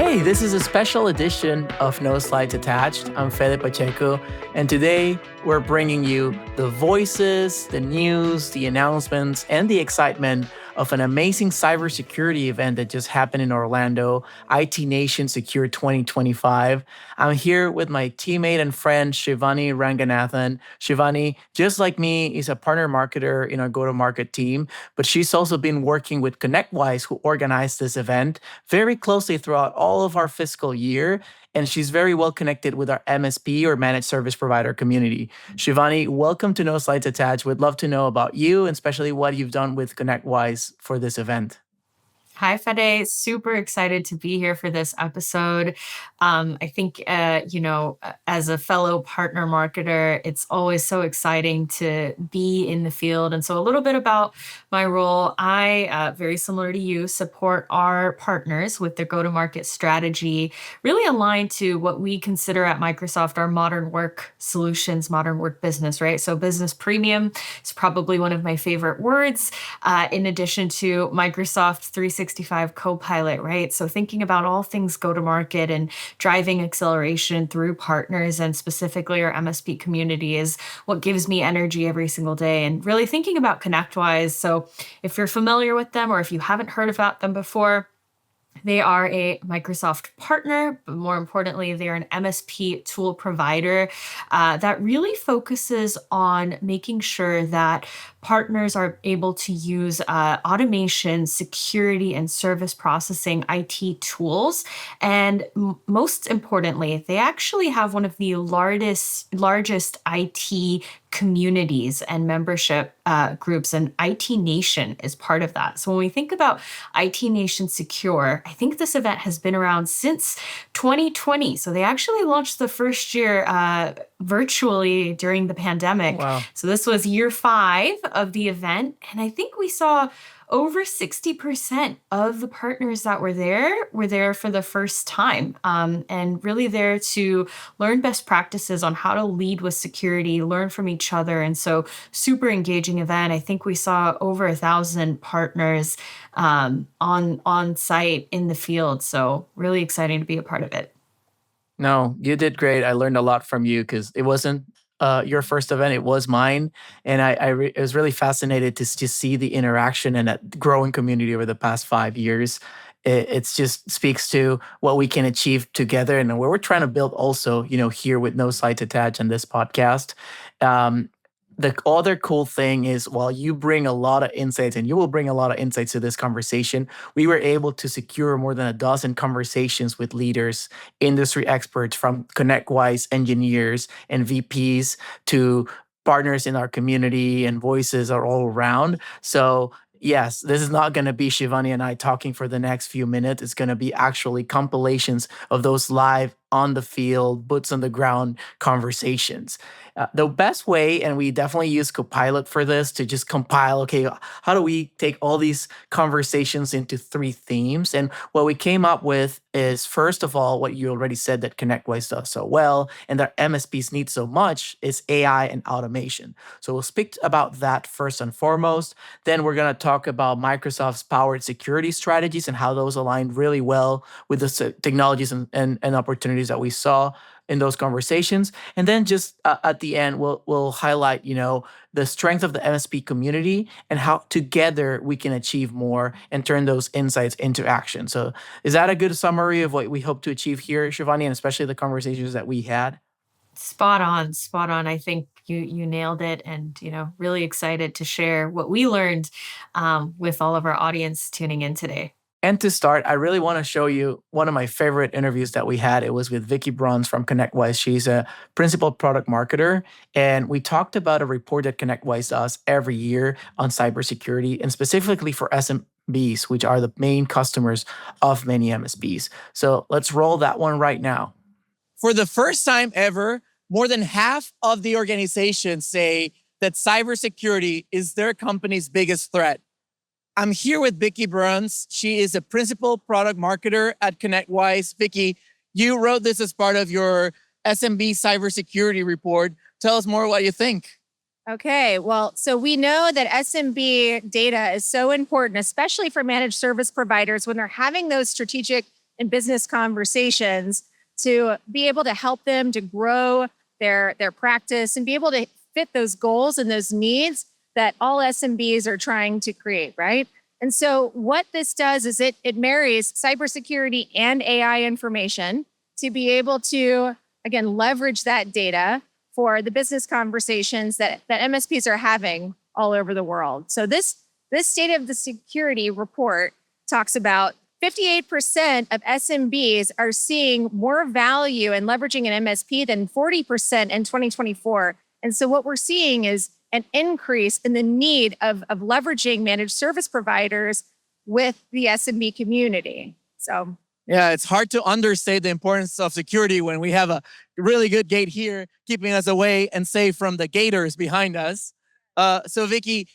Hey, this is a special edition of No Slides Attached. I'm Fede Pacheco, and today we're bringing you the voices, the news, the announcements, and the excitement of an amazing cybersecurity event that just happened in Orlando, IT Nation Secure 2025. I'm here with my teammate and friend, Shivani Ranganathan. Shivani, just like me, is a partner marketer in our go-to-market team, but she's also been working with ConnectWise, who organized this event, very closely throughout all of our fiscal year. And she's very well connected with our MSP or managed service provider community. Shivani, welcome to No Slides Attached. We'd love to know about you and especially what you've done with ConnectWise for this event. Hi, Fede. Super excited to be here for this episode. I think, as a fellow partner marketer, it's always so exciting to be in the field. And so a little bit about my role. I, very similar to you, support our partners with their go-to-market strategy, really aligned to what we consider at Microsoft our modern work solutions, modern work business, right? So business premium is probably one of my favorite words, in addition to Microsoft 365 Copilot, right? So thinking about all things go-to-market and driving acceleration through partners and specifically our MSP community is what gives me energy every single day. And really thinking about ConnectWise. So if you're familiar with them or if you haven't heard about them before, they are a Microsoft partner, but more importantly, they're an MSP tool provider that really focuses on making sure that partners are able to use automation, security, and service processing IT tools. And most importantly, they actually have one of the largest IT communities and membership groups, and IT Nation is part of that. So when we think about IT Nation Secure, I think this event has been around since 2020. So they actually launched the first year virtually during the pandemic. Wow. So this was year 5 of the event. And I think we saw over 60% of the partners that were there for the first time, and really there to learn best practices on how to lead with security, learn from each other. And so super engaging event. I think we saw over 1,000 partners on site in the field. So really exciting to be a part of it. No, you did great. I learned a lot from you because it wasn't your first event; it was mine, and I was really fascinated to just see the interaction and that growing community over the past 5 years. It's just speaks to what we can achieve together and where we're trying to build. Also, here with No Sites Attached and this podcast. Um, the other cool thing is while you bring a lot of insights and you will bring a lot of insights to this conversation, we were able to secure more than a dozen conversations with leaders, industry experts from ConnectWise engineers and VPs to partners in our community, and voices are all around. So yes, this is not going to be Shivani and I talking for the next few minutes. It's going to be actually compilations of those live on the field, boots on the ground conversations. The best way, and we definitely use Copilot for this to just compile, okay, how do we take all these conversations into 3 themes? And what we came up with is, first of all, what you already said that ConnectWise does so well and that MSPs need so much is AI and automation. So we'll speak about that first and foremost. Then we're going to talk about Microsoft's powered security strategies and how those align really well with the technologies and opportunities that we saw in those conversations. And then just at the end, we'll highlight, the strength of the MSP community and how together we can achieve more and turn those insights into action. So is that a good summary of what we hope to achieve here, Shivani, and especially the conversations that we had? Spot on, spot on. I think you nailed it, and really excited to share what we learned with all of our audience tuning in today. And to start, I really want to show you one of my favorite interviews that we had. It was with Vicky Bruns from ConnectWise. She's a principal product marketer. And we talked about a report that ConnectWise does every year on cybersecurity and specifically for SMBs, which are the main customers of many MSPs. So let's roll that one right now. For the first time ever, more than half of the organizations say that cybersecurity is their company's biggest threat. I'm here with Vicky Bruns. She is a principal product marketer at ConnectWise. Vicky, you wrote this as part of your SMB cybersecurity report. Tell us more what you think. Okay, well, so we know that SMB data is so important, especially for managed service providers when they're having those strategic in business conversations to be able to help them to grow their practice and be able to fit those goals and those needs that all SMBs are trying to create, right? And so what this does is it marries cybersecurity and AI information to be able to, again, leverage that data for the business conversations that MSPs are having all over the world. So this State of the Security report talks about 58% of SMBs are seeing more value in leveraging an MSP than 40% in 2024. And so what we're seeing is an increase in the need of leveraging managed service providers with the SMB community. So yeah, it's hard to understate the importance of security when we have a really good gate here, keeping us away and safe from the gators behind us. So Vicky,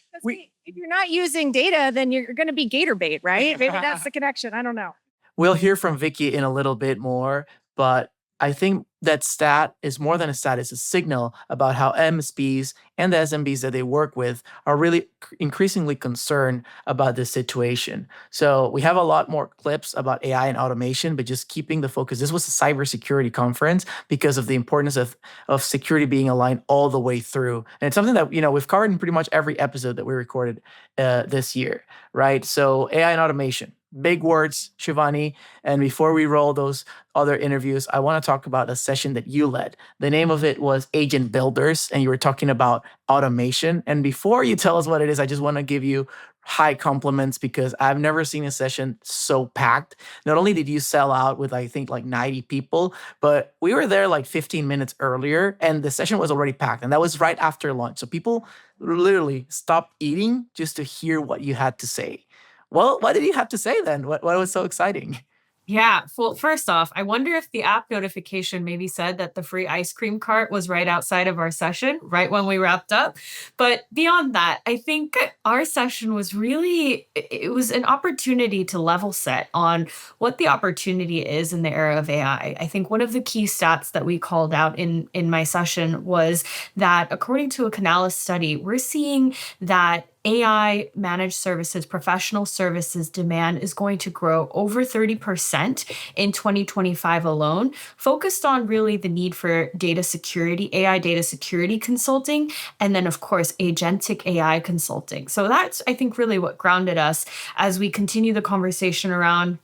if you're not using data, then you're going to be gator bait, right? Maybe that's the connection. I don't know. We'll hear from Vicky in a little bit more, but I think that stat is more than a stat, it's a signal about how MSPs and the SMBs that they work with are really increasingly concerned about this situation. So we have a lot more clips about AI and automation, but just keeping the focus. This was a cybersecurity conference because of the importance of security being aligned all the way through. And it's something that we've covered in pretty much every episode that we recorded this year, right? So AI and automation. Big words, Shivani. And before we roll those other interviews, I want to talk about a session that you led. The name of it was Agent Builders, and you were talking about automation. And before you tell us what it is, I just want to give you high compliments because I've never seen a session so packed. Not only did you sell out with, I think, like 90 people, but we were there like 15 minutes earlier and the session was already packed. And that was right after lunch. So people literally stopped eating just to hear what you had to say. Well, what did you have to say then? What was so exciting? Yeah. Well, first off, I wonder if the app notification maybe said that the free ice cream cart was right outside of our session, right when we wrapped up. But beyond that, I think our session was it was an opportunity to level set on what the opportunity is in the era of AI. I think one of the key stats that we called out in my session was that according to a Canalys study, we're seeing that AI managed services, professional services demand is going to grow over 30% in 2025 alone, focused on really the need for data security, AI data security consulting, and then, of course, agentic AI consulting. So that's, I think, really what grounded us as we continue the conversation around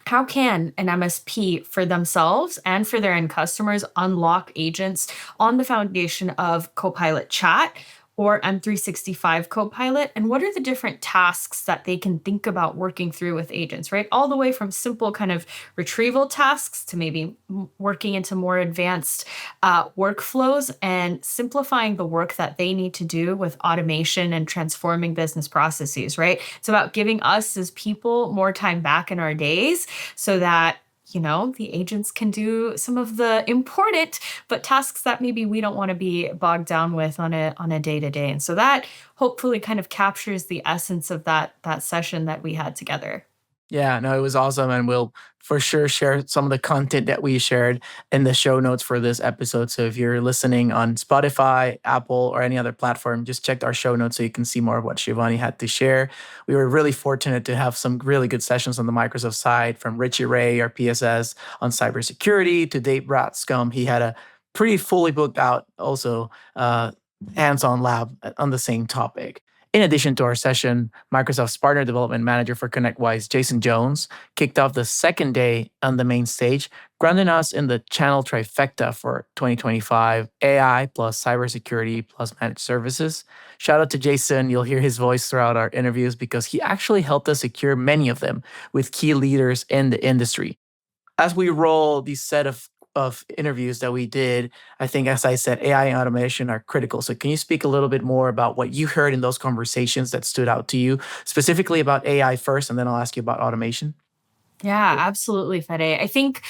how can an MSP for themselves and for their end customers unlock agents on the foundation of Copilot Chat or M365 Copilot, and what are the different tasks that they can think about working through with agents, right? All the way from simple kind of retrieval tasks to maybe working into more advanced workflows and simplifying the work that they need to do with automation and transforming business processes, right? It's about giving us as people more time back in our days so that the agents can do some of the important but tasks that maybe we don't want to be bogged down with on a day-to-day. And so that hopefully kind of captures the essence of that session that we had together. Yeah, no, it was awesome. And we'll for sure share some of the content that we shared in the show notes for this episode. So if you're listening on Spotify, Apple, or any other platform, just check our show notes so you can see more of what Shivani had to share. We were really fortunate to have some really good sessions on the Microsoft side from Richie Ray, our PSS, on cybersecurity, to Dave Bradscombe. He had a pretty fully booked out also hands-on lab on the same topic. In addition to our session, Microsoft's partner development manager for ConnectWise, Jason Jones, kicked off the second day on the main stage, grounding us in the channel trifecta for 2025, AI plus cybersecurity plus managed services. Shout out to Jason. You'll hear his voice throughout our interviews because he actually helped us secure many of them with key leaders in the industry. As we roll these set of interviews that we did, I think, as I said, AI and automation are critical. So can you speak a little bit more about what you heard in those conversations that stood out to you, specifically about AI first, and then I'll ask you about automation? Yeah, absolutely, Fede. I think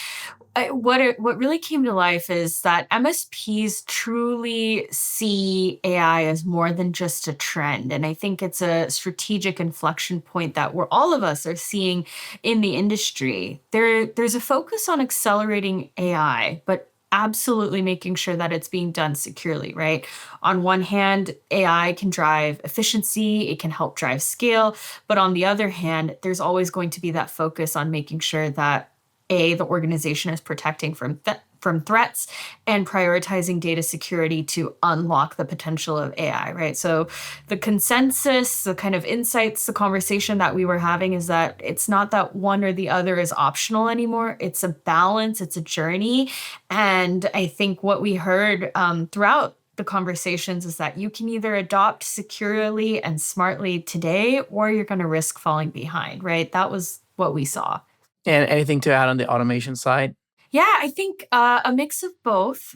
what really came to life is that MSPs truly see AI as more than just a trend. And I think it's a strategic inflection point that all of us are seeing in the industry. There's a focus on accelerating AI, but absolutely making sure that it's being done securely, right? On one hand, AI can drive efficiency, it can help drive scale, but on the other hand, there's always going to be that focus on making sure that the organization is protecting from threats and prioritizing data security to unlock the potential of AI, right? So the consensus, the kind of insights, the conversation that we were having is that it's not that one or the other is optional anymore. It's a balance, it's a journey. And I think what we heard throughout the conversations is that you can either adopt securely and smartly today, or you're going to risk falling behind, right? That was what we saw. And anything to add on the automation side? Yeah, I think a mix of both.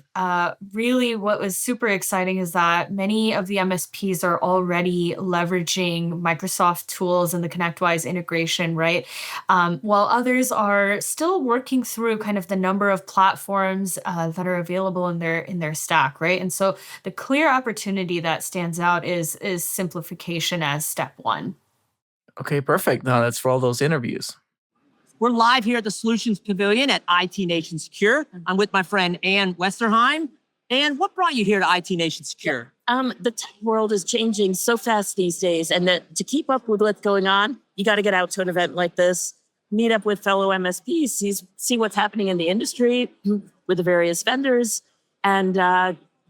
Really, what was super exciting is that many of the MSPs are already leveraging Microsoft tools and the ConnectWise integration, right? While others are still working through kind of the number of platforms that are available in their stack, right? And so the clear opportunity that stands out is simplification as step one. Okay, perfect. Now that's for all those interviews. We're live here at the Solutions Pavilion at IT Nation Secure. I'm with my friend Ann Westerheim. Ann, what brought you here to IT Nation Secure? The tech world is changing so fast these days, and that to keep up with what's going on, you got to get out to an event like this, meet up with fellow MSPs, see what's happening in the industry with the various vendors, and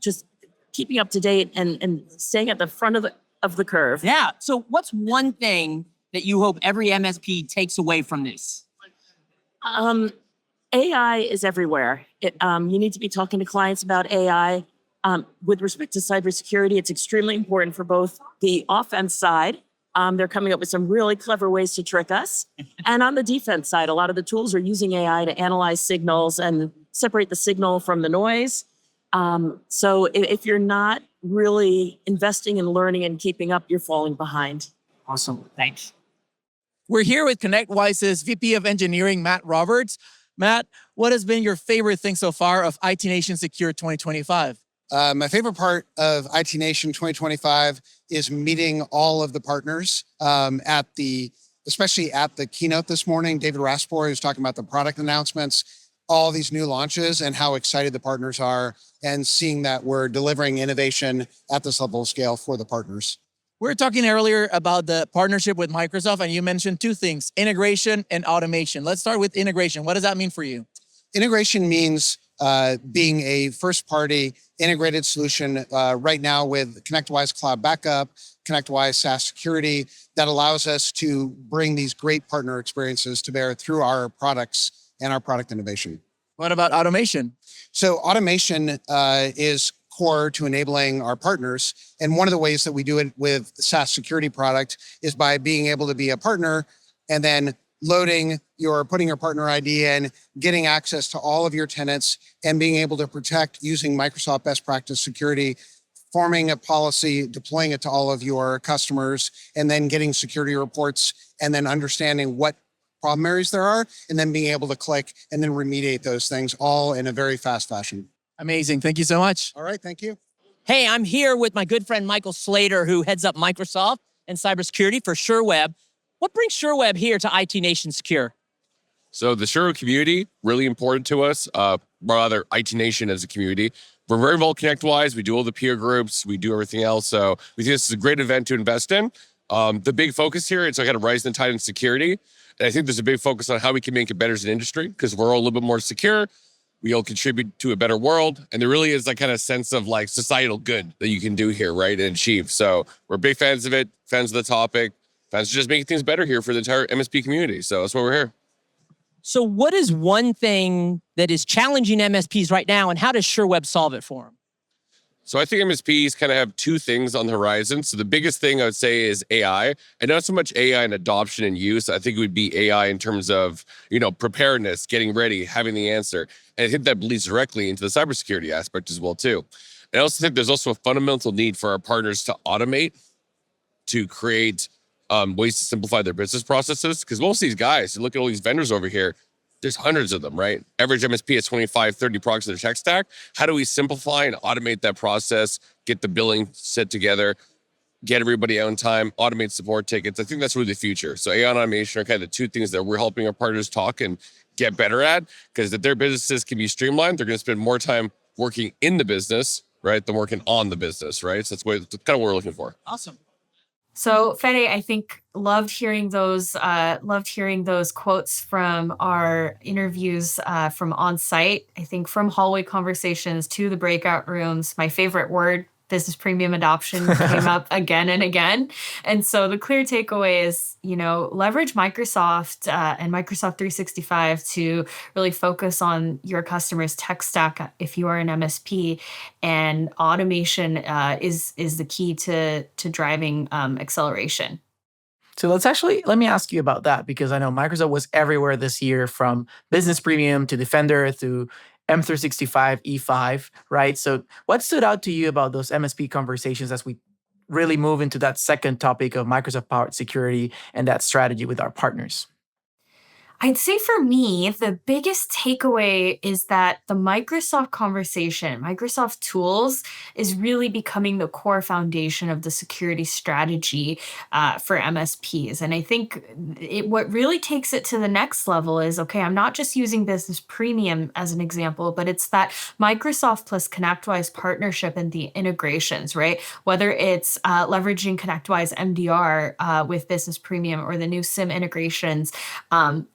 just keeping up to date and staying at the front of the curve. Yeah. So what's one thing that you hope every MSP takes away from this? AI is everywhere. You need to be talking to clients about AI. With respect to cybersecurity, it's extremely important for both the offense side. They're coming up with some really clever ways to trick us. And on the defense side, a lot of the tools are using AI to analyze signals and separate the signal from the noise. So if you're not really investing in learning and keeping up, you're falling behind. Awesome. Thanks. We're here with ConnectWise's VP of Engineering, Matt Roberts. Matt, what has been your favorite thing so far of IT Nation Secure 2025? My favorite part of IT Nation 2025 is meeting all of the partners especially at the keynote this morning. David Raspor was talking about the product announcements, all these new launches, and how excited the partners are, and seeing that we're delivering innovation at this level of scale for the partners. We were talking earlier about the partnership with Microsoft, and you mentioned two things, integration and automation. Let's start with integration. What does that mean for you? Integration means being a first-party integrated solution right now with ConnectWise Cloud Backup, ConnectWise SaaS Security, that allows us to bring these great partner experiences to bear through our products and our product innovation. What about automation? So automation is core to enabling our partners. And one of the ways that we do it with the SaaS security product is by being able to be a partner and then putting your partner ID in, getting access to all of your tenants, and being able to protect using Microsoft best practice security, forming a policy, deploying it to all of your customers, and then getting security reports, and then understanding what problem areas there are, and then being able to click and then remediate those things all in a very fast fashion. Amazing. Thank you so much. All right, thank you. Hey, I'm here with my good friend Michael Slater, who heads up Microsoft and cybersecurity for SureWeb. What brings SureWeb here to IT Nation Secure? So the SureWeb community, really important to us, rather IT Nation as a community. We're very involved ConnectWise. We do all the peer groups. We do everything else. So we think this is a great event to invest in. The big focus here, it's kind of rising the tide in security. And I think there's a big focus on how we can make it better as an industry, because we're all a little bit more secure. We all contribute to a better world. And there really is that kind of sense of like societal good that you can do here, right, and achieve. So we're big fans of it, fans of the topic, fans of just making things better here for the entire MSP community. So that's why we're here. So what is one thing that is challenging MSPs right now, and how does SureWeb solve it for them? So I think MSPs kind of have two things on the horizon. So the biggest thing I would say is AI, and not so much AI in adoption and use. I think it would be AI in terms of, preparedness, getting ready, having the answer. And I think that bleeds directly into the cybersecurity aspect as well, too. And I also think there's also a fundamental need for our partners to automate, to create ways to simplify their business processes. Because most of these guys, you look at all these vendors over here, there's hundreds of them, right? Average MSP has 25, 30 products in their tech stack. How do we simplify and automate that process, get the billing set together, get everybody out on time, automate support tickets? I think that's really the future. So AI and automation are kind of the two things that we're helping our partners talk and get better at, because if their businesses can be streamlined, they're going to spend more time working in the business, right, than working on the business, right? So that's kind of what we're looking for. Awesome. So Fede, I think loved hearing those quotes from our interviews from on site. I think from hallway conversations to the breakout rooms, my favorite word, business premium adoption, came up again and again. And so the clear takeaway is, leverage Microsoft and Microsoft 365 to really focus on your customer's tech stack if you are an MSP, and automation is the key to driving acceleration. So let me ask you about that, because I know Microsoft was everywhere this year, from Business Premium to Defender through M365 E5, right? So what stood out to you about those MSP conversations as we really move into that second topic of Microsoft powered security and that strategy with our partners? I'd say for me, the biggest takeaway is that the Microsoft conversation, Microsoft tools, is really becoming the core foundation of the security strategy for MSPs. And I think what really takes it to the next level is, okay, I'm not just using Business Premium as an example, but it's that Microsoft plus ConnectWise partnership and the integrations, right? Whether it's leveraging ConnectWise MDR with Business Premium, or the new SIM integrations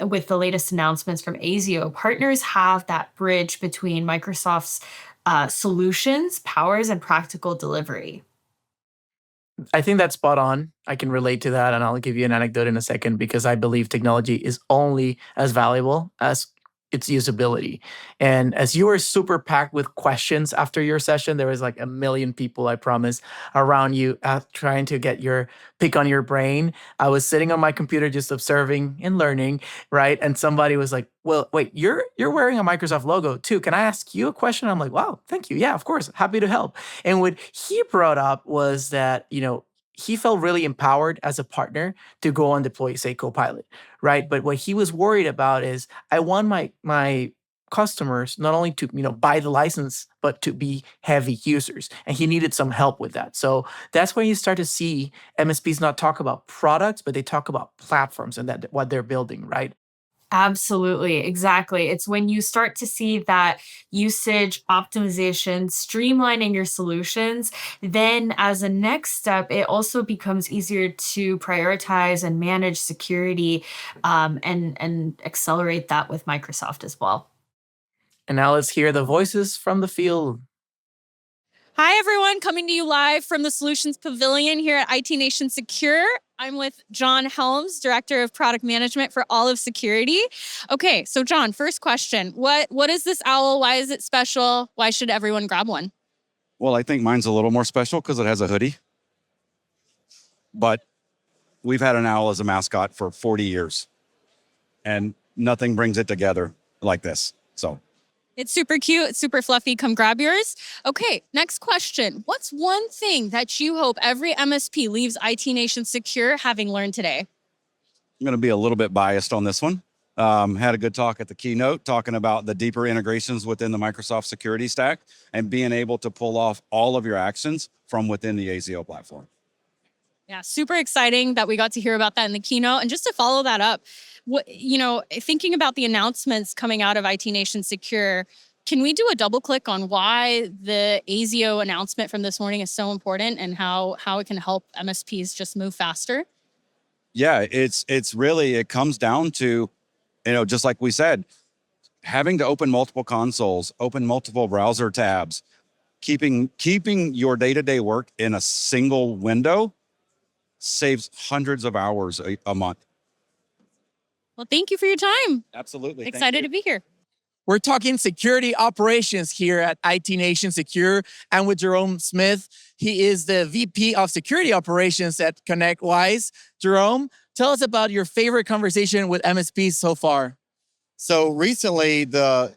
with the latest announcements from ASIO, partners have that bridge between Microsoft's solutions, powers, and practical delivery. I think that's spot on. I can relate to that, and I'll give you an anecdote in a second, because I believe technology is only as valuable as its usability. And as you were super packed with questions after your session, there was like a million people, I promise, around you trying to get your pick on your brain. I was sitting on my computer just observing and learning, right? And somebody was like, "Well, wait, you're wearing a Microsoft logo too. Can I ask you a question?" I'm like, "Wow, thank you. Yeah, of course. Happy to help." And what he brought up was that, he felt really empowered as a partner to go and deploy, say, Copilot, right? But what he was worried about is, I want my customers not only to, buy the license, but to be heavy users, and he needed some help with that. So that's when you start to see MSPs not talk about products, but they talk about platforms and that what they're building, right? Absolutely, exactly. It's when you start to see that usage optimization, streamlining your solutions, then as a next step, it also becomes easier to prioritize and manage security, and accelerate that with Microsoft as well. And now let's hear the voices from the field. Hi, everyone. Coming to you live from the Solutions Pavilion here at IT Nation Secure. I'm with John Helms, Director of Product Management for all of security. Okay, so John, first question. What is this owl? Why is it special? Why should everyone grab one? Well, I think mine's a little more special because it has a hoodie. But we've had an owl as a mascot for 40 years, and nothing brings it together like this. So It's super cute. It's super fluffy. Come grab yours. Okay, next question. What's one thing that you hope every MSP leaves IT Nation Secure having learned today? I'm going to be a little bit biased on this one. Had a good talk at the keynote talking about the deeper integrations within the Microsoft security stack and being able to pull off all of your actions from within the ASIO platform. Yeah, super exciting that we got to hear about that in the keynote. And just to follow that up, thinking about the announcements coming out of IT Nation Secure, can we do a double click on why the ASIO announcement from this morning is so important, and how it can help MSPs just move faster? Yeah, it's really, it comes down to, just like we said, having to open multiple consoles, open multiple browser tabs, keeping your day-to-day work in a single window saves hundreds of hours a month. Well, thank you for your time. Absolutely. Excited to be here. We're talking security operations here at IT Nation Secure, and with Jerome Smith. He is the VP of Security Operations at ConnectWise. Jerome, tell us about your favorite conversation with MSPs so far. So recently,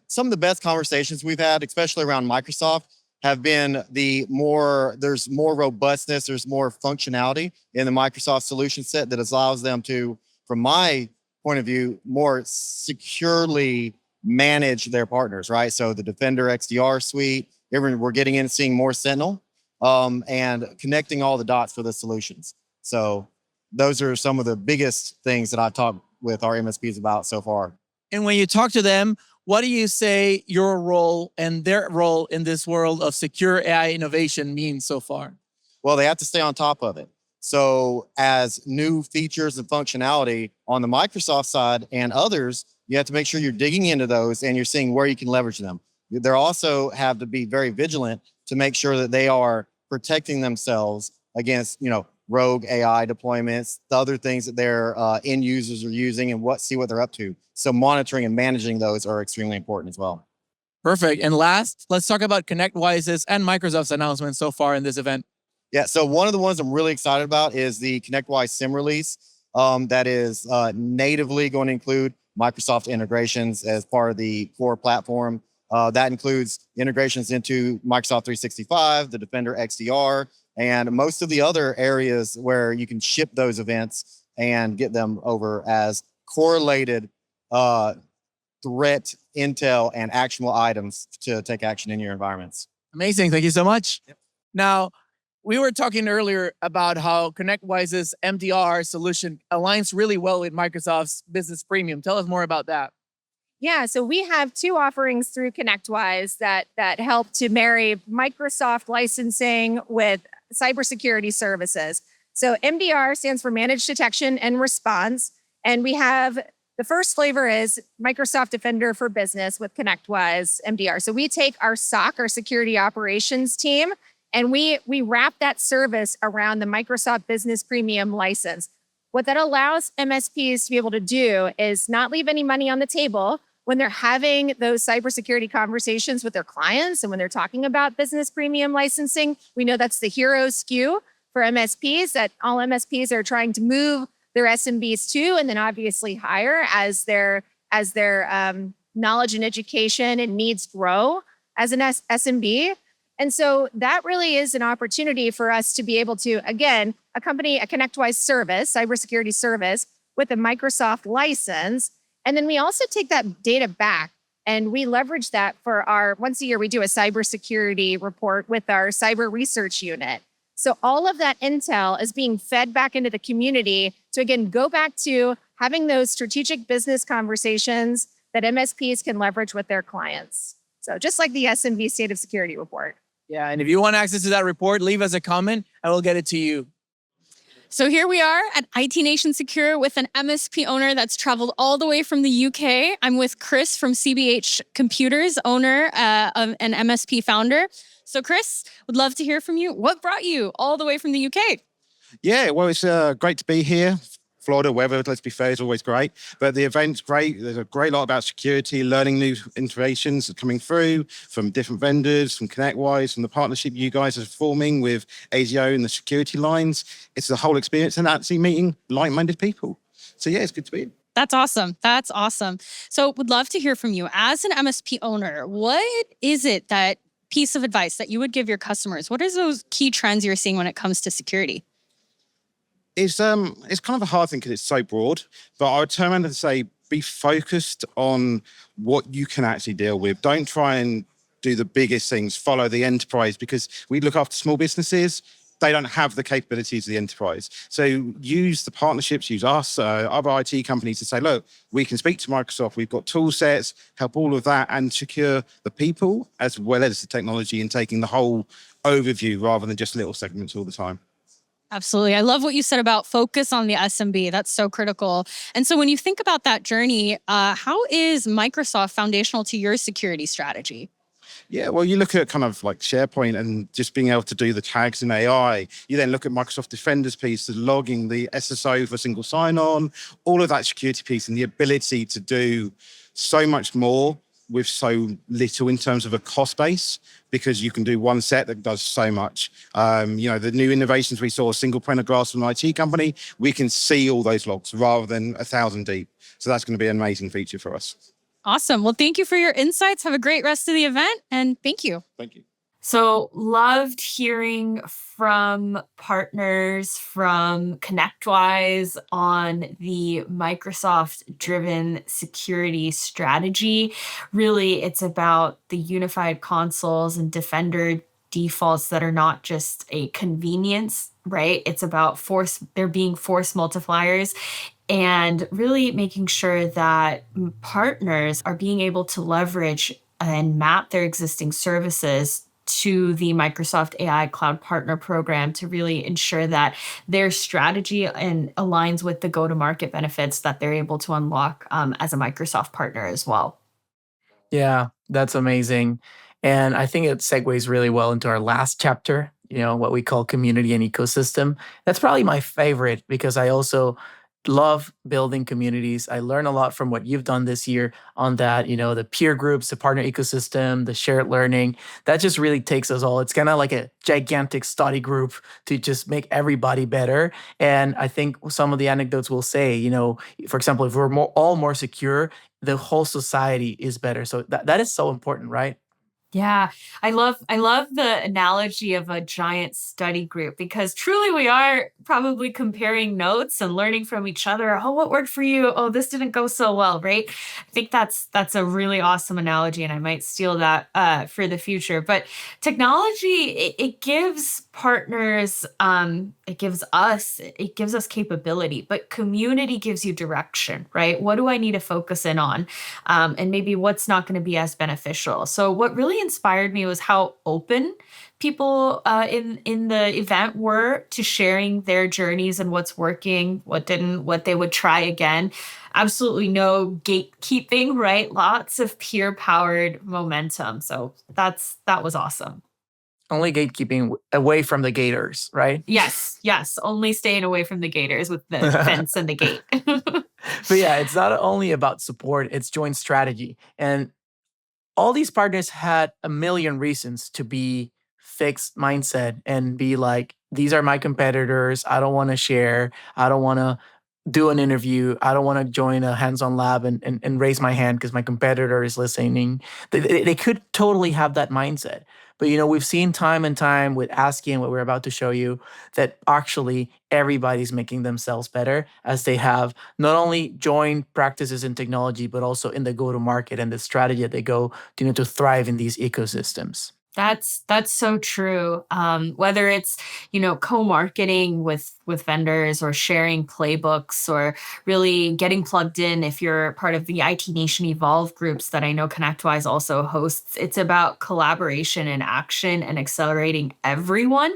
some of the best conversations we've had, especially around Microsoft, have been there's more robustness, there's more functionality in the Microsoft solution set that allows them to, from my point of view, more securely manage their partners, right? So the Defender XDR suite, we're getting in and seeing more Sentinel, and connecting all the dots for the solutions. So those are some of the biggest things that I talked with our MSPs about so far. And when you talk to them, what do you say your role and their role in this world of secure AI innovation means so far? Well, they have to stay on top of it. So as new features and functionality on the Microsoft side and others, you have to make sure you're digging into those and you're seeing where you can leverage them. They also have to be very vigilant to make sure that they are protecting themselves against, rogue AI deployments, the other things that their end users are using, and see what they're up to. So monitoring and managing those are extremely important as well. Perfect. And last, let's talk about ConnectWise's and Microsoft's announcements so far in this event. Yeah, so one of the ones I'm really excited about is the ConnectWise SIM release that is natively going to include Microsoft integrations as part of the core platform. That includes integrations into Microsoft 365, the Defender XDR, and most of the other areas where you can ship those events and get them over as correlated threat intel and actionable items to take action in your environments. Amazing. Thank you so much. Yep. Now, we were talking earlier about how ConnectWise's MDR solution aligns really well with Microsoft's Business Premium. Tell us more about that. Yeah, so we have two offerings through ConnectWise that help to marry Microsoft licensing with cybersecurity services. So MDR stands for Managed Detection and Response, and we have the first flavor is Microsoft Defender for Business with ConnectWise MDR. So we take our SOC, our security operations team, and we wrap that service around the Microsoft Business Premium license. What that allows MSPs to be able to do is not leave any money on the table when they're having those cybersecurity conversations with their clients and when they're talking about Business Premium licensing. We know that's the hero SKU for MSPs, that all MSPs are trying to move their SMBs to, and then obviously hire as their knowledge and education and needs grow as an SMB. And so that really is an opportunity for us to be able to, again, accompany a ConnectWise service, cybersecurity service, with a Microsoft license. And then we also take that data back and we leverage that for once a year, we do a cybersecurity report with our cyber research unit. So all of that intel is being fed back into the community to, again, go back to having those strategic business conversations that MSPs can leverage with their clients. So just like the SMB State of Security report. Yeah, and if you want access to that report, leave us a comment and we'll get it to you. So here we are at IT Nation Secure with an MSP owner that's traveled all the way from the UK. I'm with Chris from CBH Computers, owner of an MSP founder. So Chris, would love to hear from you. What brought you all the way from the UK? Yeah, well, it's great to be here. Florida weather, let's be fair, is always great. But the event's great. There's a great lot about security, learning new innovations coming through from different vendors, from ConnectWise, from the partnership you guys are forming with ASIO and the security lines. It's the whole experience and actually meeting like-minded people. So yeah, it's good to be here. That's awesome. That's awesome. So would love to hear from you. As an MSP owner, what is it that piece of advice that you would give your customers? What are those key trends you're seeing when it comes to security? It's kind of a hard thing because it's so broad, but I would turn around and say, be focused on what you can actually deal with. Don't try and do the biggest things, follow the enterprise, because we look after small businesses. They don't have the capabilities of the enterprise. So use the partnerships, use us, other IT companies to say, look, we can speak to Microsoft. We've got tool sets, help all of that and secure the people as well as the technology and taking the whole overview rather than just little segments all the time. Absolutely. I love what you said about focus on the SMB. That's so critical. And so when you think about that journey, how is Microsoft foundational to your security strategy? Yeah, well, you look at kind of like SharePoint and just being able to do the tags in AI. You then look at Microsoft Defender's piece, the logging, the SSO for single sign-on, all of that security piece and the ability to do so much more with so little in terms of a cost base, because you can do one set that does so much. The new innovations we saw, single pane of glass from an IT company, we can see all those logs rather than 1,000 deep. So that's going to be an amazing feature for us. Awesome. Well, thank you for your insights. Have a great rest of the event. And thank you. Thank you. So loved hearing from partners from ConnectWise on the Microsoft-driven security strategy. Really, it's about the unified consoles and Defender defaults that are not just a convenience, right? It's about they're being force multipliers, and really making sure that partners are being able to leverage and map their existing services to the Microsoft AI Cloud Partner Program to really ensure that their strategy and aligns with the go-to-market benefits that they're able to unlock as a Microsoft partner as well. Yeah, that's amazing. And I think it segues really well into our last chapter, what we call community and ecosystem. That's probably my favorite because I also love building communities. I learn a lot from what you've done this year on that, the peer groups, the partner ecosystem, the shared learning. That just really takes us all. It's kind of like a gigantic study group to just make everybody better. And I think some of the anecdotes will say, for example, if we're all more secure, the whole society is better. So that is so important, right? Yeah, I love the analogy of a giant study group because truly we are probably comparing notes and learning from each other. Oh, what worked for you? Oh, this didn't go so well, right? I think that's a really awesome analogy, and I might steal that for the future. But technology, it gives partners, it gives us capability, but community gives you direction, right? What do I need to focus in on? And maybe what's not going to be as beneficial. So what really inspired me was how open people in the event were to sharing their journeys and what's working, what didn't, what they would try again. Absolutely no gatekeeping, right? Lots of peer-powered momentum. So that was awesome. Only gatekeeping away from the gators, right? Yes. Only staying away from the gators with the fence and the gate. But yeah, it's not only about support, it's joint strategy. And all these partners had a million reasons to be fixed mindset and be like, these are my competitors. I don't want to share. I don't want to do an interview. I don't want to join a hands-on lab and raise my hand because my competitor is listening. They could totally have that mindset. But we've seen time and time with ASCII and what we're about to show you that actually everybody's making themselves better as they have not only joined practices in technology, but also in the go-to-market and the strategy that they go to thrive in these ecosystems. That's so true. Whether it's, co-marketing with vendors or sharing playbooks or really getting plugged in if you're part of the IT Nation Evolve groups that I know ConnectWise also hosts, it's about collaboration and action and accelerating everyone.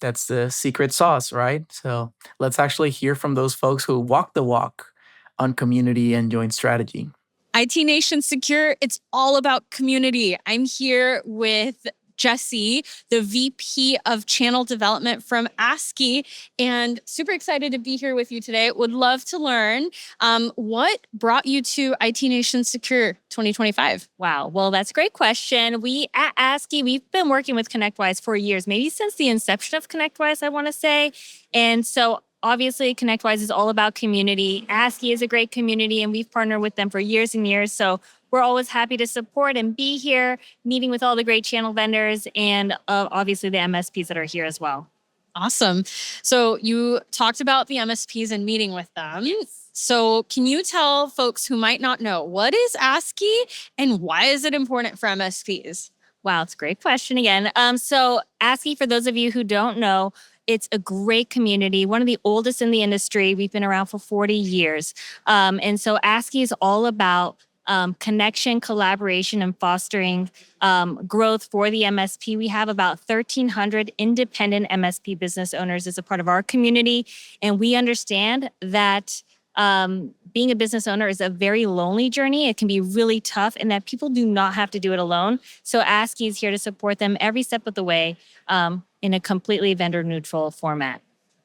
That's the secret sauce, right? So let's actually hear from those folks who walk the walk on community and joint strategy. IT Nation Secure, it's all about community. I'm here with Jesse, the VP of Channel Development from ASCII, and super excited to be here with you today. Would love to learn what brought you to IT Nation Secure 2025? Wow. Well, that's a great question. We at ASCII, we've been working with ConnectWise for years, maybe since the inception of ConnectWise, I want to say. And so obviously, ConnectWise is all about community. ASCII is a great community, and we've partnered with them for years and years. So we're always happy to support and be here, meeting with all the great channel vendors and obviously the MSPs that are here as well. Awesome. So you talked about the MSPs and meeting with them. Yes. So can you tell folks who might not know, what is ASCII and why is it important for MSPs? Wow, it's a great question again. So ASCII, for those of you who don't know, it's a great community, one of the oldest in the industry. We've been around for 40 years. And so ASCII is all about connection, collaboration, and fostering growth for the MSP. We have about 1,300 independent MSP business owners as a part of our community. And we understand that being a business owner is a very lonely journey. It can be really tough and that people do not have to do it alone. So ASCII is here to support them every step of the way in a completely vendor neutral format.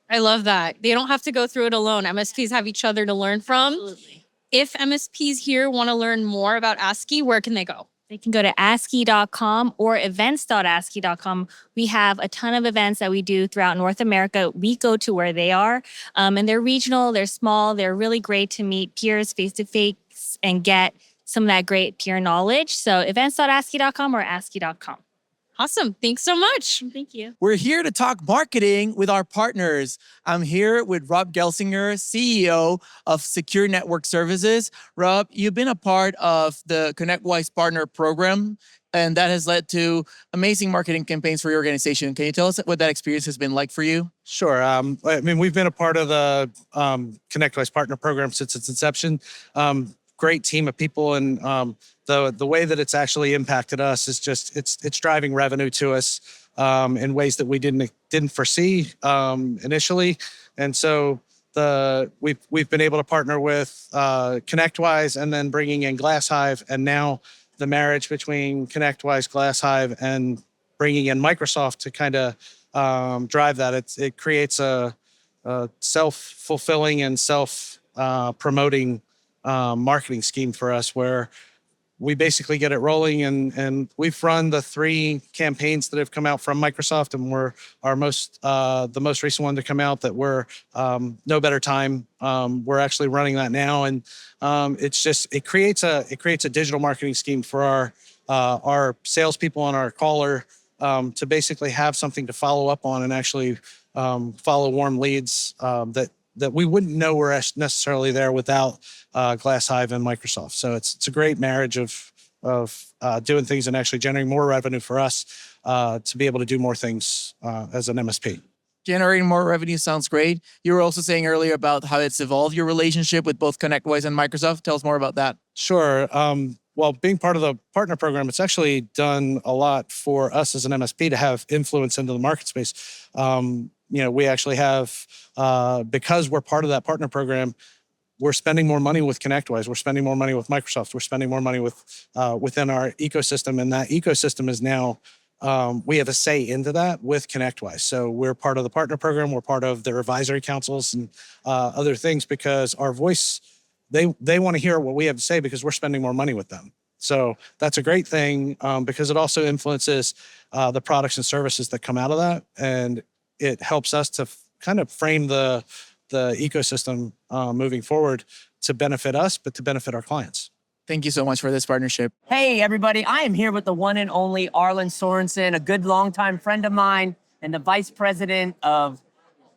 I love that. They don't have to go through it alone. MSPs have each other to learn from. Absolutely. If MSPs here want to learn more about ASCII, where can they go? They can go to ASCII.com or events.ascii.com. We have a ton of events that we do throughout North America. We go to where they are, and they're regional, they're small, they're really great to meet peers face-to-face and get some of that great peer knowledge. So events.ascii.com or ascii.com. Awesome. Thanks so much. Thank you. We're here to talk marketing with our partners. I'm here with Rob Gelsinger, CEO of Secure Network Services. Rob, you've been a part of the ConnectWise Partner Program, and that has led to amazing marketing campaigns for your organization. Can you tell us what that experience has been like for you? Sure. We've been a part of the ConnectWise Partner Program since its inception. great team of people, and the way that it's actually impacted us is just it's driving revenue to us in ways that we didn't foresee initially, and so we've been able to partner with ConnectWise, and then bringing in GlassHive, and now the marriage between ConnectWise, GlassHive, and bringing in Microsoft to kind of drive that. It creates a self-fulfilling and self-promoting marketing scheme for us, where we basically get it rolling, and we've run the 3 campaigns that have come out from Microsoft, and we're the most recent one to come out that we're No Better Time. We're actually running that now, and it creates a digital marketing scheme for our salespeople and our caller to basically have something to follow up on and actually follow warm leads that we wouldn't know were necessarily there without GlassHive and Microsoft. So it's a great marriage of doing things and actually generating more revenue for us to be able to do more things as an MSP. Generating more revenue sounds great. You were also saying earlier about how it's evolved your relationship with both ConnectWise and Microsoft. Tell us more about that. Sure. Well, being part of the partner program, it's actually done a lot for us as an MSP to have influence into the market space. We actually have, because we're part of that partner program, we're spending more money with ConnectWise. We're spending more money with Microsoft. We're spending more money within our ecosystem, and that ecosystem is now, we have a say into that with ConnectWise. So we're part of the partner program. We're part of their advisory councils and other things, because our voice, they want to hear what we have to say because we're spending more money with them. So that's a great thing because it also influences the products and services that come out of that, and it helps us to kind of frame the ecosystem moving forward to benefit us, but to benefit our clients. Thank you so much for this partnership. Hey, everybody. I am here with the one and only Arlen Sorensen, a good longtime friend of mine and the vice president of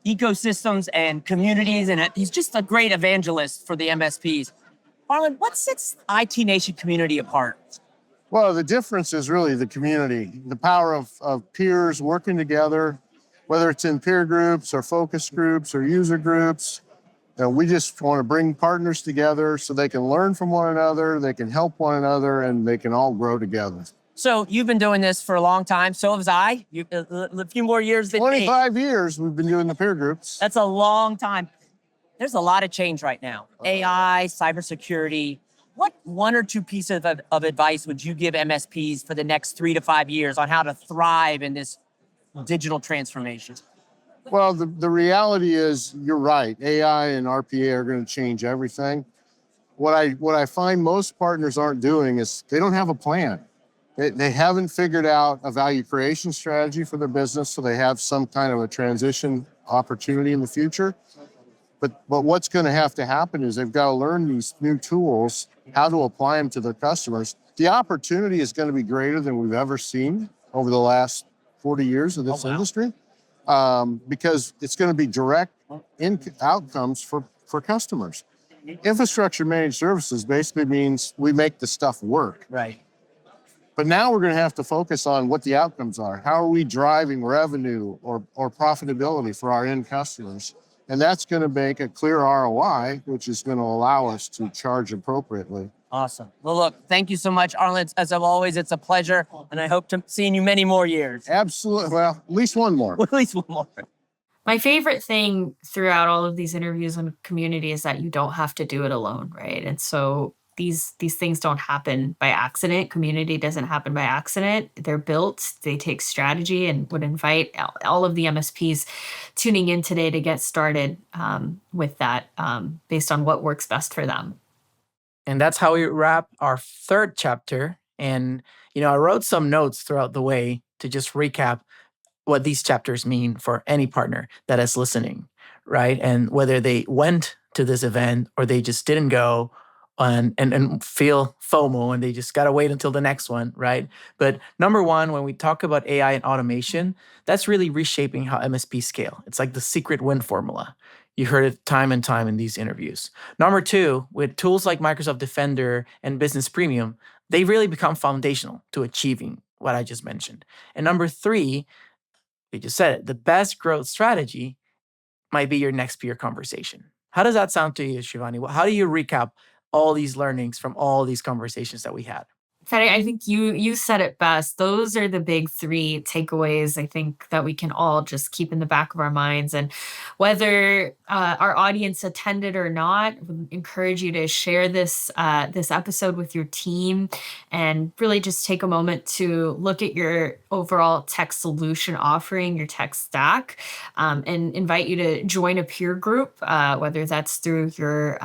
ecosystems and communities. And he's just a great evangelist for the MSPs. Arlen, what sets IT Nation community apart? Well, the difference is really the community, the power of peers working together, whether it's in peer groups or focus groups or user groups. We just want to bring partners together so they can learn from one another, they can help one another, and they can all grow together. So you've been doing this for a long time. So have I. A few more years than 25 years we've been doing the peer groups. That's a long time. There's a lot of change right now. AI, cybersecurity. What 1 or 2 pieces of advice would you give MSPs for the next 3 to 5 years on how to thrive in this digital transformation? Well, the reality is, you're right. AI and RPA are going to change everything. What I find most partners aren't doing is they don't have a plan. They haven't figured out a value creation strategy for their business, so they have some kind of a transition opportunity in the future. But what's going to have to happen is they've got to learn these new tools, how to apply them to their customers. The opportunity is going to be greater than we've ever seen over the last 40 years of this industry, because it's going to be direct outcomes for customers. Infrastructure managed services basically means we make the stuff work. Right. But now we're going to have to focus on what the outcomes are. How are we driving revenue or profitability for our end customers? And that's going to make a clear ROI, which is going to allow us to charge appropriately. Awesome. Well, look, thank you so much, Arlen. As always, it's a pleasure, and I hope to seeing you many more years. Absolutely. Well, at least one more. At least one more. My favorite thing throughout all of these interviews on community is that you don't have to do it alone, right? And so these things don't happen by accident. Community doesn't happen by accident. They're built, they take strategy, and would invite all of the MSPs tuning in today to get started with that based on what works best for them. And that's how we wrap our 3rd chapter. And, I wrote some notes throughout the way to just recap what these chapters mean for any partner that is listening, right? And whether they went to this event or they just didn't go and feel FOMO and they just got to wait until the next one, right? But number 1, when we talk about AI and automation, that's really reshaping how MSP scale. It's like the secret win formula. You heard it time and time in these interviews. Number 2, with tools like Microsoft Defender and Business Premium, they really become foundational to achieving what I just mentioned. And number 3, we just said it, the best growth strategy might be your next peer conversation. How does that sound to you, Shivani? How do you recap all these learnings from all these conversations that we had. Fede, I think you said it best. Those are the big three takeaways I think that we can all just keep in the back of our minds. And whether our audience attended or not, would encourage you to share this this episode with your team and really just take a moment to look at your overall tech solution offering, your tech stack, and invite you to join a peer group, whether that's through your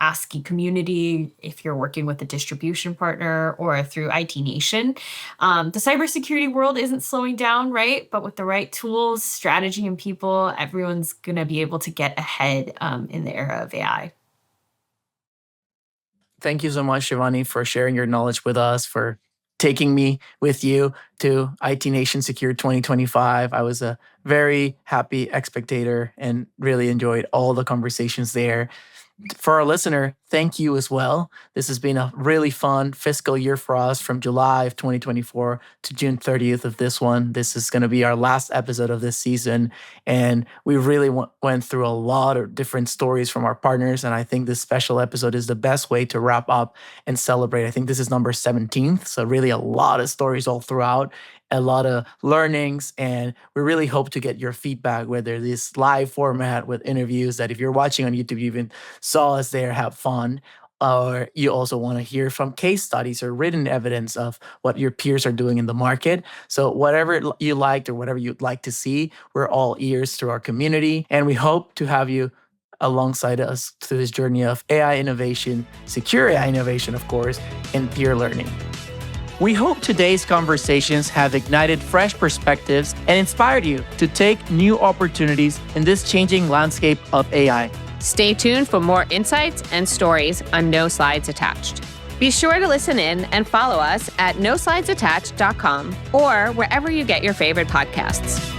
ASCII community, if you're working with a distribution partner, or through IT Nation. The cybersecurity world isn't slowing down, right? But with the right tools, strategy, and people, everyone's going to be able to get ahead in the era of AI. Thank you so much, Shivani, for sharing your knowledge with us, for taking me with you to IT Nation Secure 2025. I was a very happy spectator and really enjoyed all the conversations there. For our listener, thank you as well. This has been a really fun fiscal year for us from July of 2024 to June 30th of this one. This is going to be our last episode of this season. And we really went through a lot of different stories from our partners. And I think this special episode is the best way to wrap up and celebrate. I think this is number 17th. So really a lot of stories all throughout, a lot of learnings, and we really hope to get your feedback, whether this live format with interviews that if you're watching on YouTube, you even saw us there, have fun, or you also want to hear from case studies or written evidence of what your peers are doing in the market. So whatever you liked or whatever you'd like to see, we're all ears through our community, and we hope to have you alongside us through this journey of AI innovation, secure AI innovation, of course, and peer learning. We hope today's conversations have ignited fresh perspectives and inspired you to take new opportunities in this changing landscape of AI. Stay tuned for more insights and stories on No Slides Attached. Be sure to listen in and follow us at noslidesAttached.com or wherever you get your favorite podcasts.